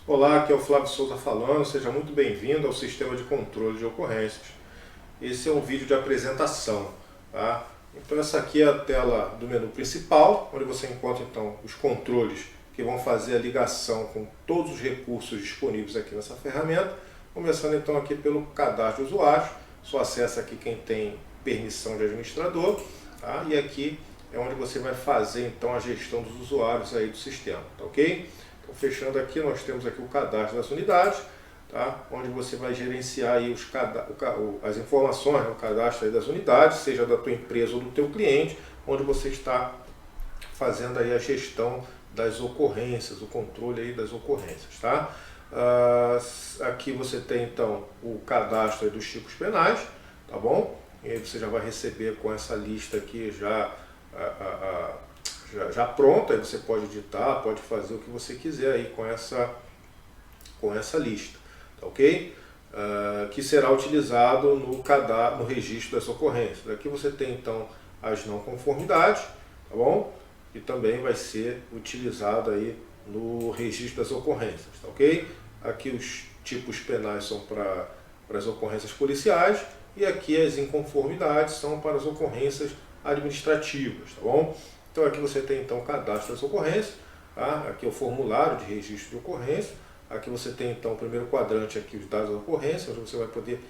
Olá, aqui é o Flávio Souza falando, seja muito bem-vindo ao Sistema de Controle de Ocorrências. Esse é um vídeo de apresentação, tá? Então essa aqui é a tela do menu principal, onde você encontra então os controles que vão fazer a ligação com todos os recursos disponíveis aqui nessa ferramenta. Começando então aqui pelo cadastro de usuários, só acessa aqui quem tem permissão de administrador, tá? E aqui é onde você vai fazer então a gestão dos usuários aí do sistema, tá ok? Então, fechando aqui, nós temos aqui o cadastro das unidades, tá? Onde você vai gerenciar aí as informações, o cadastro aí das unidades, seja da tua empresa ou do teu cliente, onde você está fazendo aí a gestão das ocorrências, o controle aí das ocorrências, tá? Aqui você tem então o cadastro aí dos tipos penais, tá bom? E aí você já vai receber com essa lista aqui já pronta, aí você pode editar, pode fazer o que você quiser aí com essa lista, tá ok? Que será utilizado no registro das ocorrências. Aqui você tem então as não conformidades, tá bom? E também vai ser utilizado aí no registro das ocorrências, tá ok? Aqui os tipos penais são para as ocorrências policiais e aqui as inconformidades são para as ocorrências administrativas, tá bom? Então aqui você tem então o cadastro das ocorrências, tá? Aqui é o formulário de registro de ocorrência. Aqui você tem então o primeiro quadrante aqui, os dados da ocorrência, onde você vai poder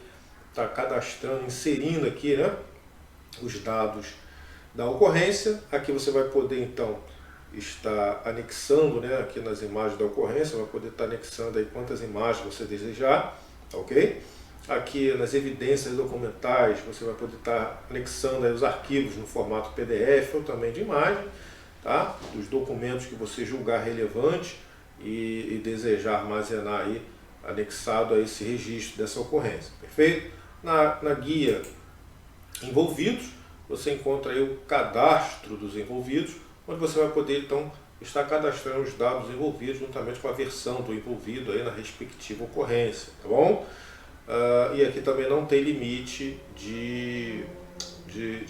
estar cadastrando, inserindo aqui, né, os dados da ocorrência. Aqui você vai poder então estar anexando, né, aqui nas imagens da ocorrência, vai poder estar anexando aí quantas imagens você desejar, tá ok? Aqui nas evidências documentais você vai poder estar anexando aí os arquivos no formato PDF ou também de imagem, tá? Dos documentos que você julgar relevante e desejar armazenar aí anexado a esse registro dessa ocorrência, perfeito? Na guia envolvidos você encontra aí o cadastro dos envolvidos, onde você vai poder então estar cadastrando os dados envolvidos juntamente com a versão do envolvido aí na respectiva ocorrência, tá bom? E aqui também não tem limite de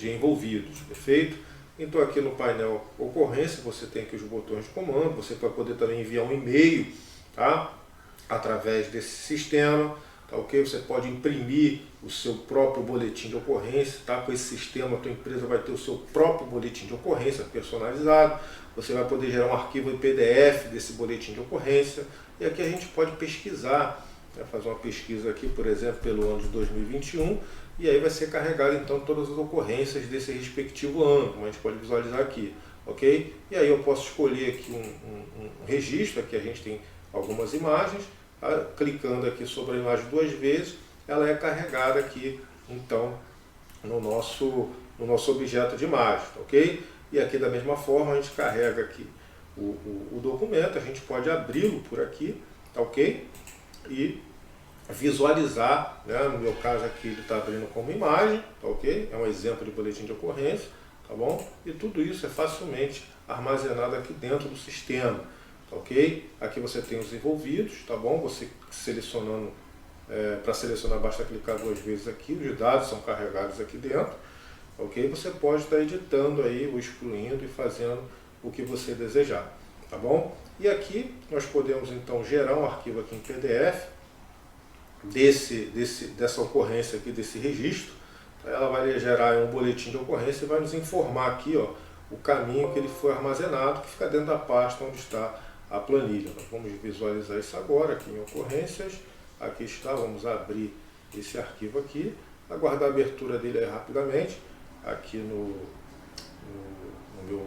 envolvidos, perfeito? Então aqui no painel ocorrência você tem aqui os botões de comando, você vai poder também enviar um e-mail, tá? Através desse sistema, tá ok? Você pode imprimir o seu próprio boletim de ocorrência, tá? Com esse sistema a tua empresa vai ter o seu próprio boletim de ocorrência personalizado, você vai poder gerar um arquivo em PDF desse boletim de ocorrência, e aqui a gente pode pesquisar, fazer uma pesquisa aqui, por exemplo, pelo ano de 2021, e aí vai ser carregado então todas as ocorrências desse respectivo ano, como a gente pode visualizar aqui, ok? E aí eu posso escolher aqui um registro, aqui a gente tem algumas imagens, tá? Clicando aqui sobre a imagem duas vezes, ela é carregada aqui então no nosso objeto de imagem, tá ok? E aqui da mesma forma a gente carrega aqui o documento, a gente pode abri-lo por aqui, tá ok? E visualizar, né? No meu caso aqui ele está abrindo como imagem, tá ok? É um exemplo de boletim de ocorrência, tá bom? E tudo isso é facilmente armazenado aqui dentro do sistema, tá ok? Aqui você tem os envolvidos, tá bom? Você selecionando, para selecionar basta clicar duas vezes aqui, os dados são carregados aqui dentro, tá ok? Você pode estar editando aí, ou excluindo e fazendo o que você desejar, tá bom? E aqui nós podemos então gerar um arquivo aqui em PDF, dessa ocorrência aqui, desse registro. Ela vai gerar um boletim de ocorrência e vai nos informar aqui, ó, o caminho que ele foi armazenado, que fica dentro da pasta onde está a planilha. Nós vamos visualizar isso agora aqui em ocorrências. Aqui está, vamos abrir esse arquivo aqui, aguardar a abertura dele aí rapidamente, aqui no meu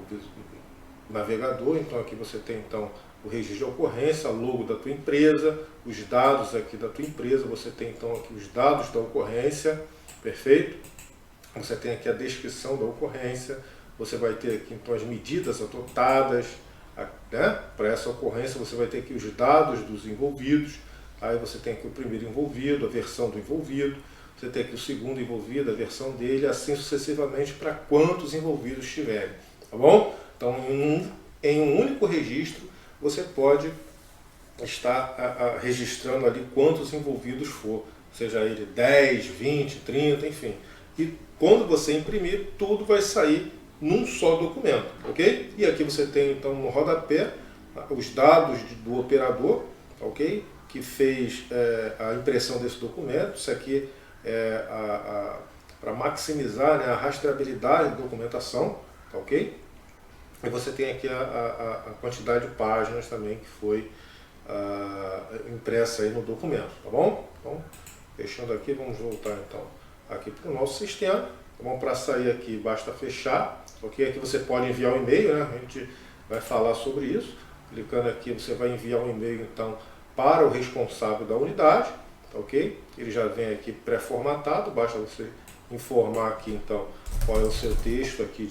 navegador. Então aqui você tem então o registro de ocorrência, logo da tua empresa, os dados aqui da tua empresa, você tem então aqui os dados da ocorrência, perfeito? Você tem aqui a descrição da ocorrência, você vai ter aqui então as medidas adotadas, né? Para essa ocorrência você vai ter aqui os dados dos envolvidos, aí você tem aqui o primeiro envolvido, a versão do envolvido, você tem aqui o segundo envolvido, a versão dele, assim sucessivamente para quantos envolvidos tiverem, tá bom? Então em um único registro você pode estar registrando ali quantos envolvidos for, seja ele 10, 20, 30, enfim. E quando você imprimir, tudo vai sair num só documento, ok? E aqui você tem então no rodapé os dados do operador, ok? Que fez a impressão desse documento. Isso aqui é para maximizar, né, a rastreabilidade da documentação, ok? E você tem aqui a quantidade de páginas também que foi impressa aí no documento, tá bom? Então, fechando aqui, vamos voltar então aqui para o nosso sistema. Tá bom? Para sair aqui, basta fechar, ok? Aqui você pode enviar um e-mail, né? A gente vai falar sobre isso. Clicando aqui, você vai enviar um e-mail então para o responsável da unidade, tá, ok? Ele já vem aqui pré-formatado, basta você informar aqui então qual é o seu texto aqui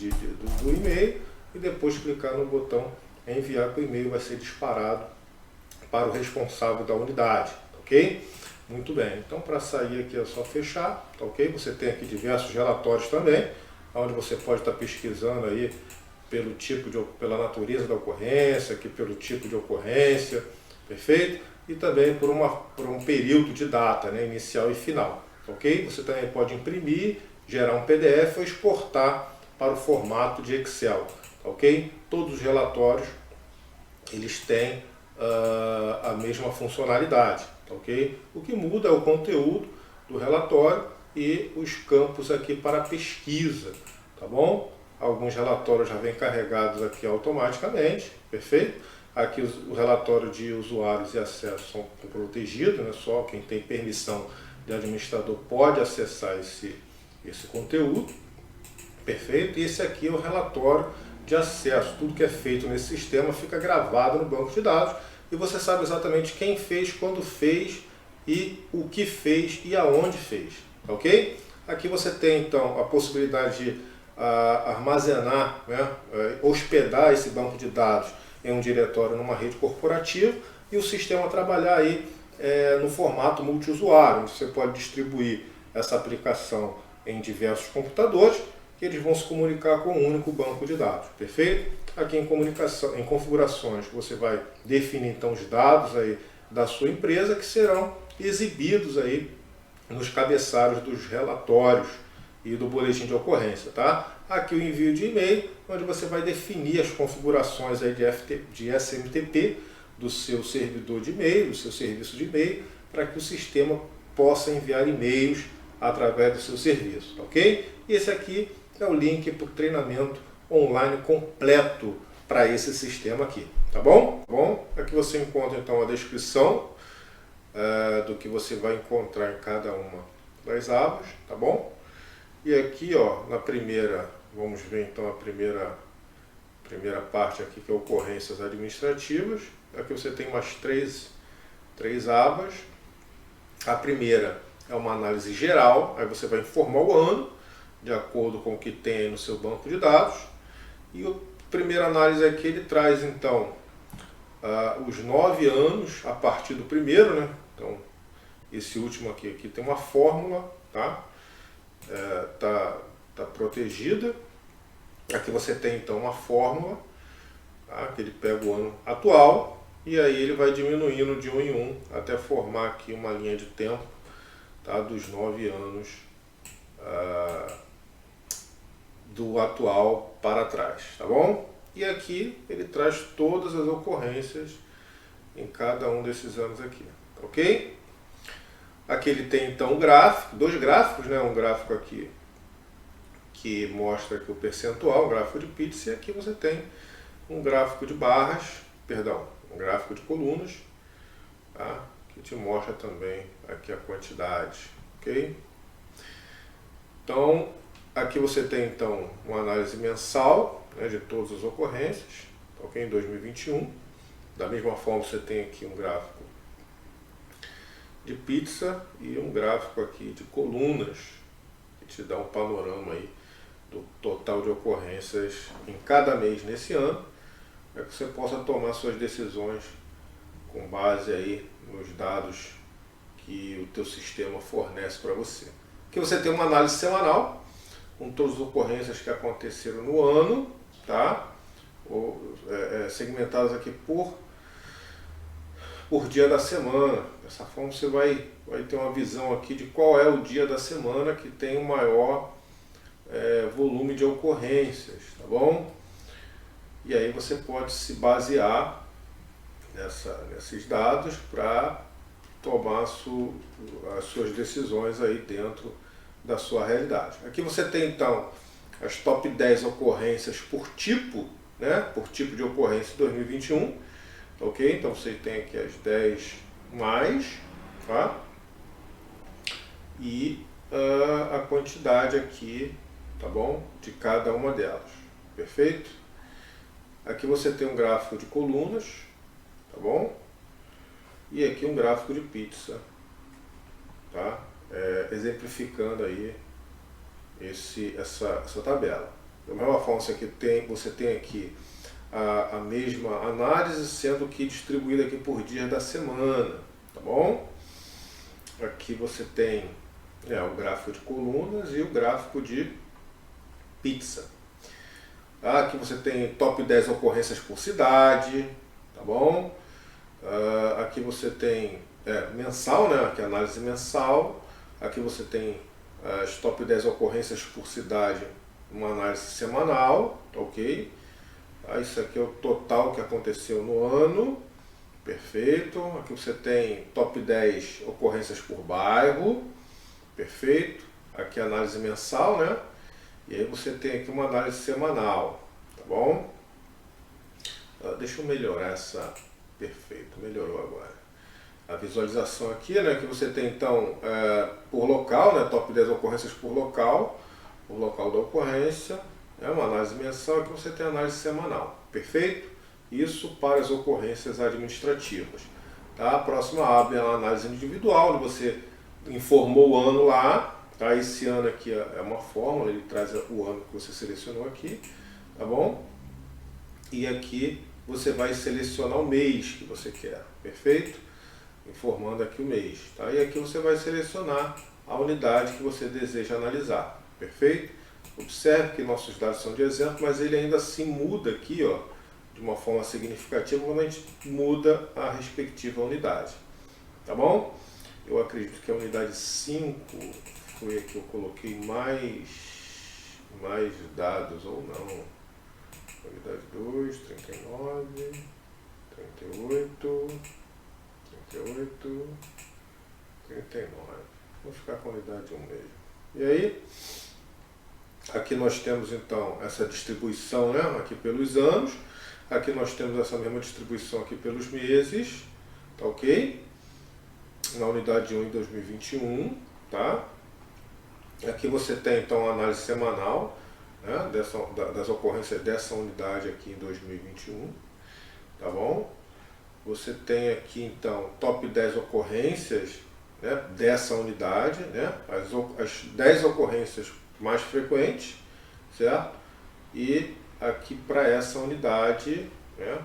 do e-mail e depois clicar no botão enviar, que o e-mail vai ser disparado para o responsável da unidade, ok? Muito bem, então para sair aqui é só fechar, tá, ok? Você tem aqui diversos relatórios também, onde você pode estar pesquisando aí pelo pela natureza da ocorrência, aqui pelo tipo de ocorrência, perfeito? E também por um período de data, né, inicial e final, ok? Você também pode imprimir, gerar um PDF ou exportar para o formato de Excel, ok? Todos os relatórios, eles têm a mesma funcionalidade, ok? O que muda é o conteúdo do relatório e os campos aqui para pesquisa, tá bom? Alguns relatórios já vêm carregados aqui automaticamente, perfeito? Aqui o relatório de usuários e acesso são protegidos, né? Só quem tem permissão de administrador pode acessar esse conteúdo, perfeito? E esse aqui é o relatório de acesso. Tudo que é feito nesse sistema fica gravado no banco de dados e você sabe exatamente quem fez, quando fez e o que fez e aonde fez, ok? Aqui você tem então a possibilidade de armazenar, né, hospedar esse banco de dados em um diretório numa rede corporativa e o sistema trabalhar aí no formato multiusuário, onde você pode distribuir essa aplicação em diversos computadores que eles vão se comunicar com um único banco de dados, perfeito? Aqui em configurações você vai definir então os dados aí da sua empresa que serão exibidos aí nos cabeçalhos dos relatórios e do boletim de ocorrência, tá? Aqui o envio de e-mail, onde você vai definir as configurações aí de SMTP do seu servidor de e-mail, do seu serviço de e-mail, para que o sistema possa enviar e-mails através do seu serviço, ok? E esse aqui é o link para o treinamento online completo para esse sistema aqui, tá bom? Aqui você encontra então a descrição do que você vai encontrar em cada uma das abas, tá bom? E aqui, ó, na primeira, vamos ver então a primeira parte aqui, que é ocorrências administrativas. Aqui você tem umas três abas. A primeira é uma análise geral, aí você vai informar o ano, de acordo com o que tem aí no seu banco de dados. E a primeira análise aqui, ele traz então os 9 anos a partir do primeiro, né? Então, esse último aqui tem uma fórmula, tá? Tá protegida. Aqui você tem então uma fórmula, tá? Que ele pega o ano atual e aí ele vai diminuindo de 1 em 1 até formar aqui uma linha de tempo, tá? Dos 9 anos do atual para trás, tá bom? E aqui ele traz todas as ocorrências em cada um desses anos aqui, ok? Aqui ele tem então um gráfico, 2 gráficos, né? Um gráfico aqui que mostra aqui o percentual, um gráfico de pizza, e aqui você tem um gráfico de barras, perdão, um gráfico de colunas, tá? Que te mostra também aqui a quantidade, ok? Então, aqui você tem então uma análise mensal, né, de todas as ocorrências, ok? Em 2021. Da mesma forma você tem aqui um gráfico de pizza e um gráfico aqui de colunas, que te dá um panorama aí do total de ocorrências em cada mês nesse ano, para que você possa tomar suas decisões com base aí nos dados que o teu sistema fornece para você. Aqui você tem uma análise semanal com todas as ocorrências que aconteceram no ano, tá? Segmentadas aqui por dia da semana. Dessa forma você vai ter uma visão aqui de qual é o dia da semana que tem o maior volume de ocorrências, tá bom? E aí você pode se basear nesses dados para tomar as suas decisões aí dentro da sua realidade. Aqui você tem então as top 10 ocorrências por tipo, né? Por tipo de ocorrência 2021, ok? Então você tem aqui as 10 mais, tá? E a quantidade aqui, tá bom? De cada uma delas, perfeito? Aqui você tem um gráfico de colunas, tá bom? E aqui um gráfico de pizza, tá? Exemplificando aí essa tabela. Da mesma forma, você tem aqui a mesma análise, sendo que distribuída aqui por dias da semana, tá bom? Aqui você tem o gráfico de colunas e o gráfico de pizza. Aqui você tem top 10 ocorrências por cidade, tá bom? Aqui você tem mensal, né? Aqui é análise mensal. Aqui você tem as top 10 ocorrências por cidade, uma análise semanal, ok? Isso aqui é o total que aconteceu no ano, perfeito. Aqui você tem top 10 ocorrências por bairro, perfeito. Aqui é análise mensal, né? E aí você tem aqui uma análise semanal, tá bom? Deixa eu melhorar essa... Perfeito, melhorou agora. A visualização aqui, né? Que você tem então por local, né? Top 10 ocorrências por local da ocorrência. É uma análise mensal, aqui você tem análise semanal, perfeito? Isso para as ocorrências administrativas. Tá? A próxima aba é a análise individual, onde você informou o ano lá. Tá? Esse ano aqui é uma fórmula, ele traz o ano que você selecionou aqui, tá bom? E aqui você vai selecionar o mês que você quer, perfeito? Informando aqui o mês, tá? E aqui você vai selecionar a unidade que você deseja analisar, perfeito? Observe que nossos dados são de exemplo, mas ele ainda assim muda aqui, ó, de uma forma significativa quando a gente muda a respectiva unidade, tá bom? Eu acredito que a unidade 5 foi a que eu coloquei mais dados ou não. Unidade 2, 39, 38, 39. Vou ficar com a unidade 1 mesmo. E aí, aqui nós temos então essa distribuição, né? Aqui pelos anos. Aqui nós temos essa mesma distribuição aqui pelos meses, tá ok? Na unidade 1 em 2021, tá? Aqui você tem então a análise semanal, né, das ocorrências dessa unidade aqui em 2021, tá bom? Você tem aqui então top 10 ocorrências, né, dessa unidade, né, as 10 ocorrências mais frequentes, certo? E aqui para essa unidade, né,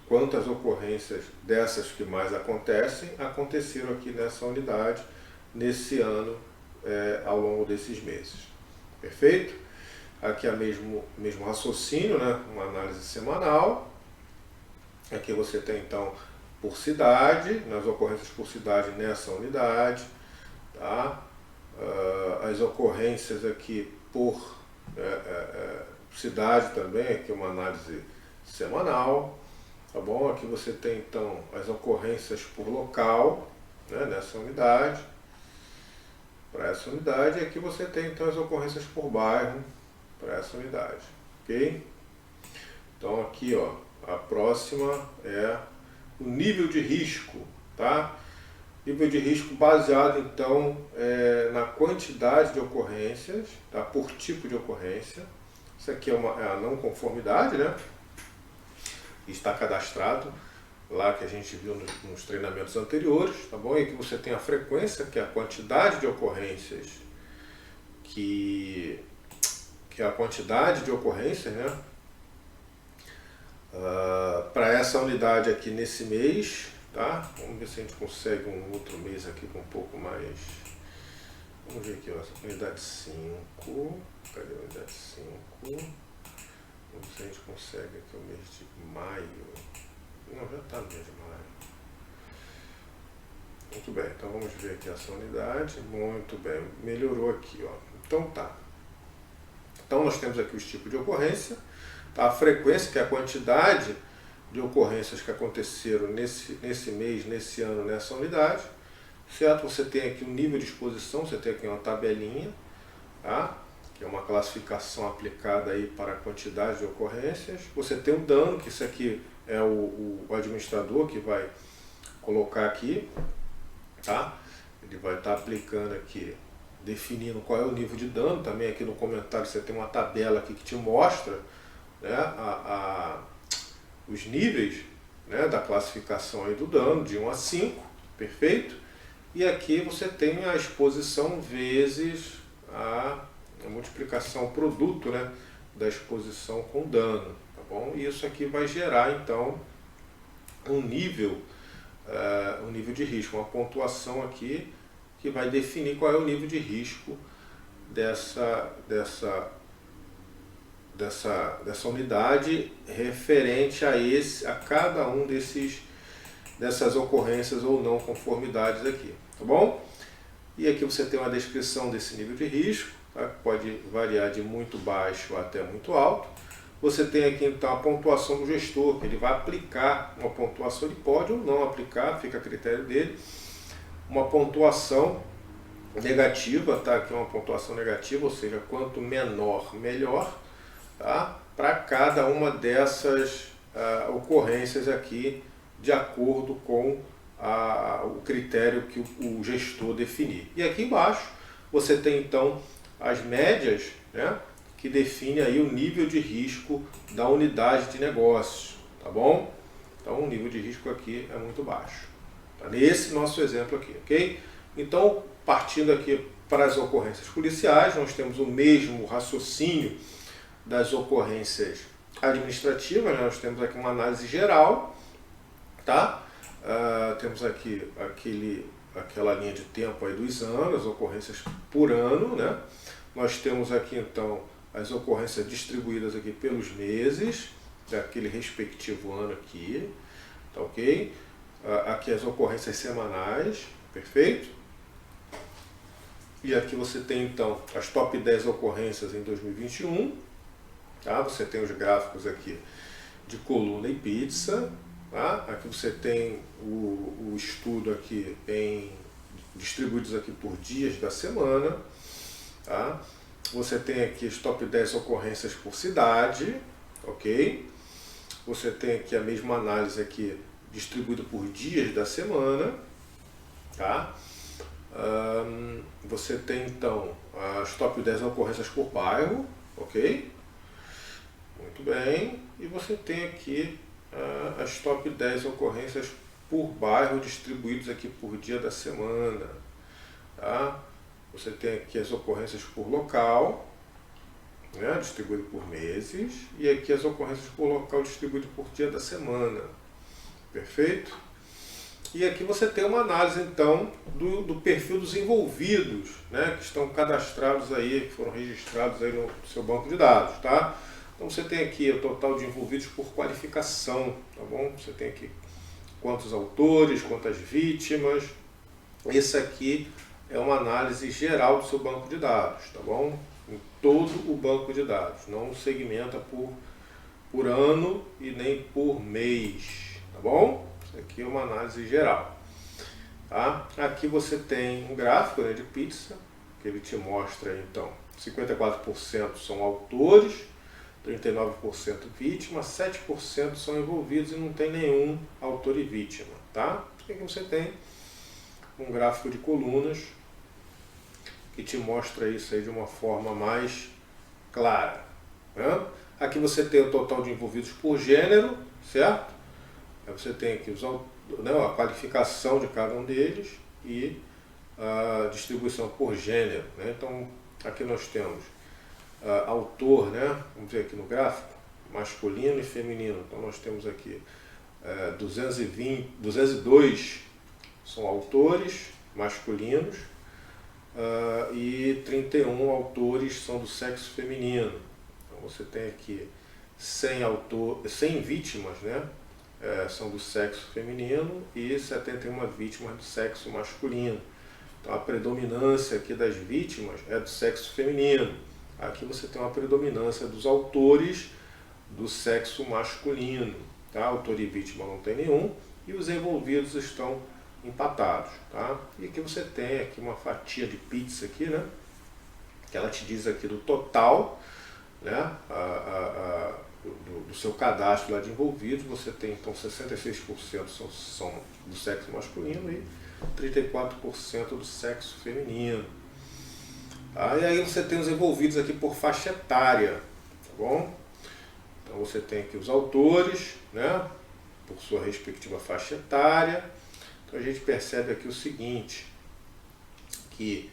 quantas ocorrências dessas que mais aconteceram aqui nessa unidade, nesse ano, ao longo desses meses, perfeito? Aqui é o mesmo raciocínio, né? Uma análise semanal. Aqui você tem então por cidade, nas ocorrências por cidade nessa unidade, tá? As ocorrências aqui por cidade também, aqui uma análise semanal, tá bom? Aqui você tem então as ocorrências por local, né? Nessa unidade, para essa unidade, e aqui você tem então as ocorrências por bairro, para essa unidade, ok? Então aqui, ó, a próxima é o nível de risco, tá? Nível de risco baseado então na quantidade de ocorrências, tá? Por tipo de ocorrência. Isso aqui é a não conformidade, né? Está cadastrado lá que a gente viu nos treinamentos anteriores, tá bom? E aqui você tem a frequência, que é a quantidade de ocorrências que é a quantidade de ocorrências, né? Para essa unidade aqui nesse mês, tá? Vamos ver se a gente consegue um outro mês aqui com um pouco mais. Vamos ver aqui, ó, unidade 5. Cadê a unidade 5? Vamos ver se a gente consegue aqui o mês de maio. Não, já está no mês de maio. Muito bem, então vamos ver aqui essa unidade. Muito bem, melhorou aqui, ó. Então tá. Então nós temos aqui os tipos de ocorrência, tá? A frequência, que é a quantidade de ocorrências que aconteceram nesse mês, nesse ano, nessa unidade, certo? Você tem aqui um nível de exposição, você tem aqui uma tabelinha, tá? Que é uma classificação aplicada aí para a quantidade de ocorrências. Você tem o dano, que isso aqui é o administrador que vai colocar aqui, tá? Ele vai estar aplicando aqui, definindo qual é o nível de dano. Também aqui no comentário você tem uma tabela aqui que te mostra, né, os níveis, né, da classificação aí do dano, de 1 a 5, perfeito? E aqui você tem a exposição vezes a multiplicação produto, né, da exposição com dano, tá bom? E isso aqui vai gerar então um nível de risco, uma pontuação aqui que vai definir qual é o nível de risco dessa unidade referente a cada um dessas ocorrências ou não conformidades aqui, tá bom? E aqui você tem uma descrição desse nível de risco, tá? Pode variar de muito baixo até muito alto. Você tem aqui então a pontuação do gestor, que ele vai aplicar uma pontuação, ele pode ou não aplicar, fica a critério dele, uma pontuação negativa, tá? Aqui é uma pontuação negativa, ou seja, quanto menor, melhor, tá? Para cada uma dessas ocorrências aqui, de acordo com o critério que o gestor definir. E aqui embaixo você tem então as médias, né, que define aí o nível de risco da unidade de negócios, tá bom? Então o nível de risco aqui é muito baixo, tá? Nesse nosso exemplo aqui, ok? Então, partindo aqui para as ocorrências policiais, nós temos o mesmo raciocínio das ocorrências administrativas, né? Nós temos aqui uma análise geral, tá? Temos aqui aquela linha de tempo aí dos anos, as ocorrências por ano, né? Nós temos aqui então as ocorrências distribuídas aqui pelos meses daquele respectivo ano aqui, tá ok? Aqui as ocorrências semanais, perfeito? E aqui você tem então as top 10 ocorrências em 2021, tá? Você tem os gráficos aqui de coluna e pizza, tá? Aqui você tem o estudo aqui distribuídos aqui por dias da semana, tá? Você tem aqui as top 10 ocorrências por cidade, ok? Você tem aqui a mesma análise aqui distribuída por dias da semana, tá? Você tem então as top 10 ocorrências por bairro, ok? Muito bem. E você tem aqui as top 10 ocorrências por bairro distribuídos aqui por dia da semana, tá? Você tem aqui as ocorrências por local, né, distribuído por meses, e aqui as ocorrências por local distribuído por dia da semana, perfeito? E aqui você tem uma análise então do perfil dos envolvidos, né, que estão cadastrados aí, que foram registrados aí no seu banco de dados, tá? Então você tem aqui o total de envolvidos por qualificação, tá bom? Você tem aqui quantos autores, quantas vítimas. Esse aqui é uma análise geral do seu banco de dados, tá bom? Em todo o banco de dados, não segmenta por ano e nem por mês, tá bom? Isso aqui é uma análise geral, tá? Aqui você tem um gráfico, né, de pizza, que ele te mostra então 54% são autores, 39% vítimas, 7% são envolvidos e não tem nenhum autor e vítima, tá? Aqui você tem um gráfico de colunas que te mostra isso aí de uma forma mais clara, né? Aqui você tem o total de envolvidos por gênero, certo? Aí você tem aqui a qualificação de cada um deles e a distribuição por gênero, né? Então aqui nós temos autor, né? Vamos ver aqui no gráfico, masculino e feminino. Então nós temos aqui 202 são autores masculinos e 31 autores são do sexo feminino. Então você tem aqui 100 vítimas, né? São do sexo feminino e 71 vítimas do sexo masculino. Então a predominância aqui das vítimas é do sexo feminino. Aqui você tem uma predominância dos autores do sexo masculino, tá? Autor e vítima não tem nenhum, e os envolvidos estão empatados, tá? E aqui você tem aqui uma fatia de pizza aqui, né? Que ela te diz aqui do total, né? Do seu cadastro lá de envolvidos, você tem então 66% são do sexo masculino e 34% do sexo feminino. Tá? E aí você tem os envolvidos aqui por faixa etária, tá bom? Então você tem aqui os autores, né? Por sua respectiva faixa etária. Então a gente percebe aqui o seguinte, que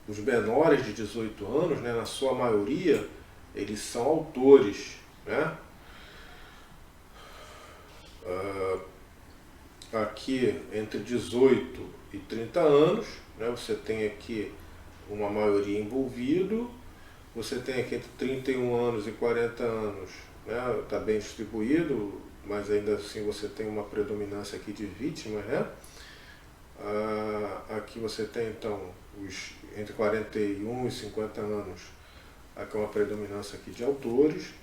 os menores de 18 anos, né, na sua maioria, eles são autores, né? Aqui entre 18 e 30 anos, né, você tem aqui uma maioria envolvido, você tem aqui entre 31 anos e 40 anos, né, está bem distribuído, mas ainda assim você tem uma predominância aqui de vítimas, né? Aqui você tem então os entre 41 e 50 anos, aqui é uma predominância aqui de autores,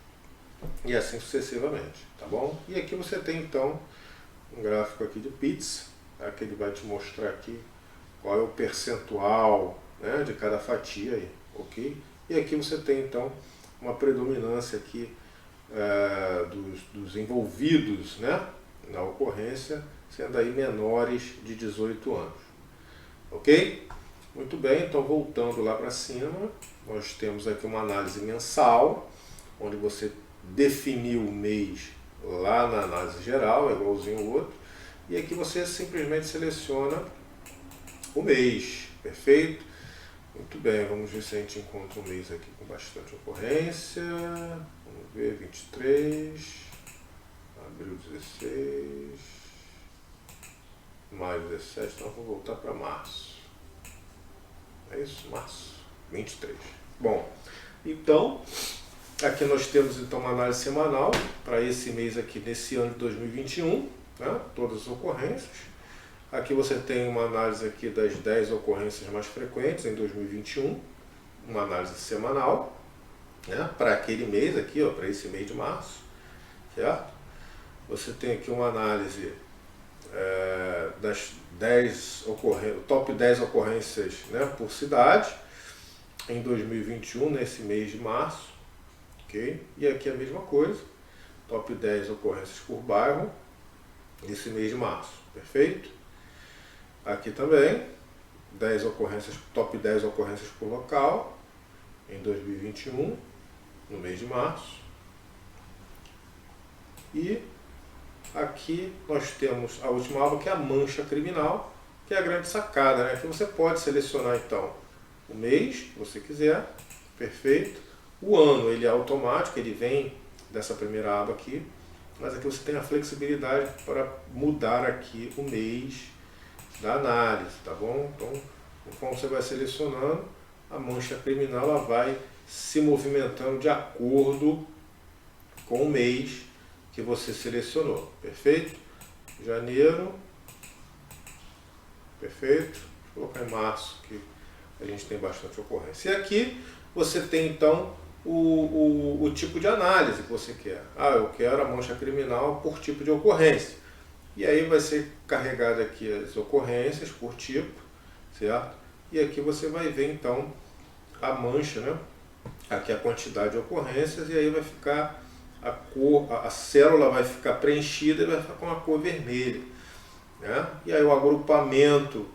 e assim sucessivamente, tá bom? E aqui você tem então um gráfico aqui de pizza, tá? Que ele vai te mostrar aqui qual é o percentual, né, de cada fatia aí, ok? E aqui você tem então uma predominância aqui dos envolvidos, né, na ocorrência, sendo aí menores de 18 anos, ok? Muito bem, então voltando lá para cima, nós temos aqui uma análise mensal, onde você definiu o mês lá na análise geral, é igualzinho ao outro, e aqui você simplesmente seleciona o mês, perfeito? Muito bem, vamos ver se a gente encontra um mês aqui com bastante ocorrência. Vamos ver, 23, abril 16, maio 17, então vou voltar para março. É isso? Março 23. Bom, então, aqui nós temos então uma análise semanal para esse mês aqui, nesse ano de 2021, né? Todas as ocorrências. Aqui você tem uma análise aqui das 10 ocorrências mais frequentes em 2021, uma análise semanal, né, para aquele mês aqui, para esse mês de março, certo? Você tem aqui uma análise das 10 top 10 ocorrências, né, por cidade em 2021, nesse mês de março, ok? E aqui a mesma coisa, top 10 ocorrências por bairro nesse mês de março, perfeito? Aqui também, 10 ocorrências, top 10 ocorrências por local, em 2021, no mês de março. E aqui nós temos a última aba, que é a mancha criminal, que é a grande sacada, né? Que você pode selecionar então o mês, que você quiser, perfeito. O ano, ele é automático, ele vem dessa primeira aba aqui, mas aqui você tem a flexibilidade para mudar aqui o mês da análise, tá bom? Então, conforme você vai selecionando, a mancha criminal ela vai se movimentando de acordo com o mês que você selecionou, perfeito? Janeiro, perfeito? Vou colocar em março, que a gente tem bastante ocorrência. E aqui você tem então o tipo de análise que você quer. Eu quero a mancha criminal por tipo de ocorrência. E aí vai ser carregado aqui as ocorrências por tipo, certo? E aqui você vai ver então a mancha, né? Aqui a quantidade de ocorrências, e aí vai ficar a cor, a célula vai ficar preenchida e vai ficar com a cor vermelha, né? E aí o agrupamento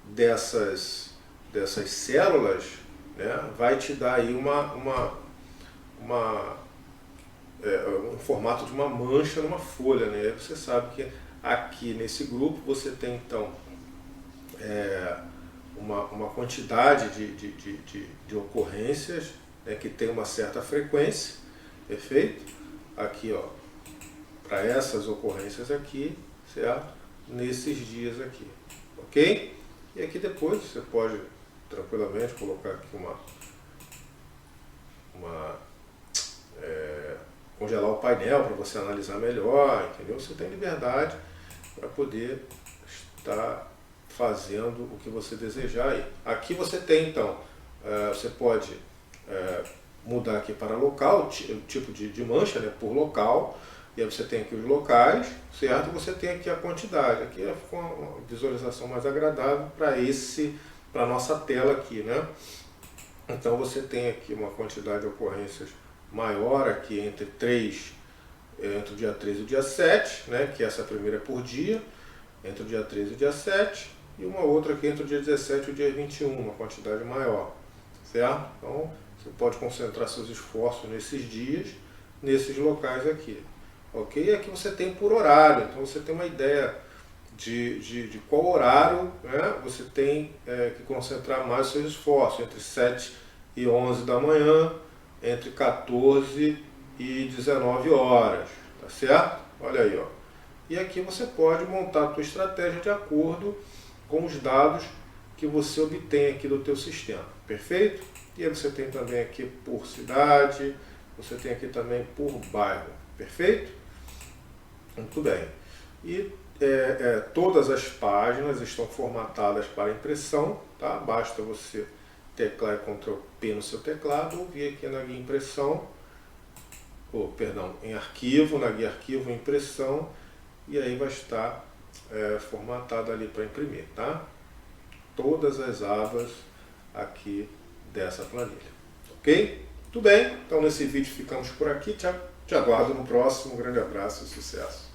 dessas células, né, vai te dar aí um formato de uma mancha numa folha, né? Aí você sabe que aqui nesse grupo você tem então uma quantidade de ocorrências, né, que tem uma certa frequência, perfeito? Aqui, para essas ocorrências aqui, certo? Nesses dias aqui, ok? E aqui depois você pode tranquilamente colocar aqui congelar o painel para você analisar melhor, entendeu? Você tem liberdade para poder estar fazendo o que você desejar aí. Aqui você tem então, você pode mudar aqui para local, o tipo de mancha, né, por local. E aí você tem aqui os locais, certo? Você tem aqui a quantidade. Aqui ficou uma visualização mais agradável para a nossa tela aqui, né? Então você tem aqui uma quantidade de ocorrências maior aqui entre o dia 3 e o dia 7, né? Que essa primeira é por dia, entre o dia 3 e o dia 7, e uma outra aqui entre o dia 17 e o dia 21, uma quantidade maior, certo? Então você pode concentrar seus esforços nesses dias, nesses locais aqui. Ok? E aqui você tem por horário, então você tem uma ideia de qual horário, né, você tem que concentrar mais seus esforços, entre 7 e 11 da manhã, entre 14 e 19 horas, tá certo? Olha aí, ó. E aqui você pode montar a sua estratégia de acordo com os dados que você obtém aqui do teu sistema, perfeito? E aí você tem também aqui por cidade, você tem aqui também por bairro, perfeito? Muito bem. E todas as páginas estão formatadas para impressão, tá? Basta você teclar Ctrl P no seu teclado ou vir aqui na guia impressão, em arquivo, na guia arquivo impressão, e aí vai estar formatado ali para imprimir, tá? Todas as abas aqui dessa planilha, ok? Tudo bem? Então nesse vídeo ficamos por aqui, te aguardo no próximo, um grande abraço e sucesso!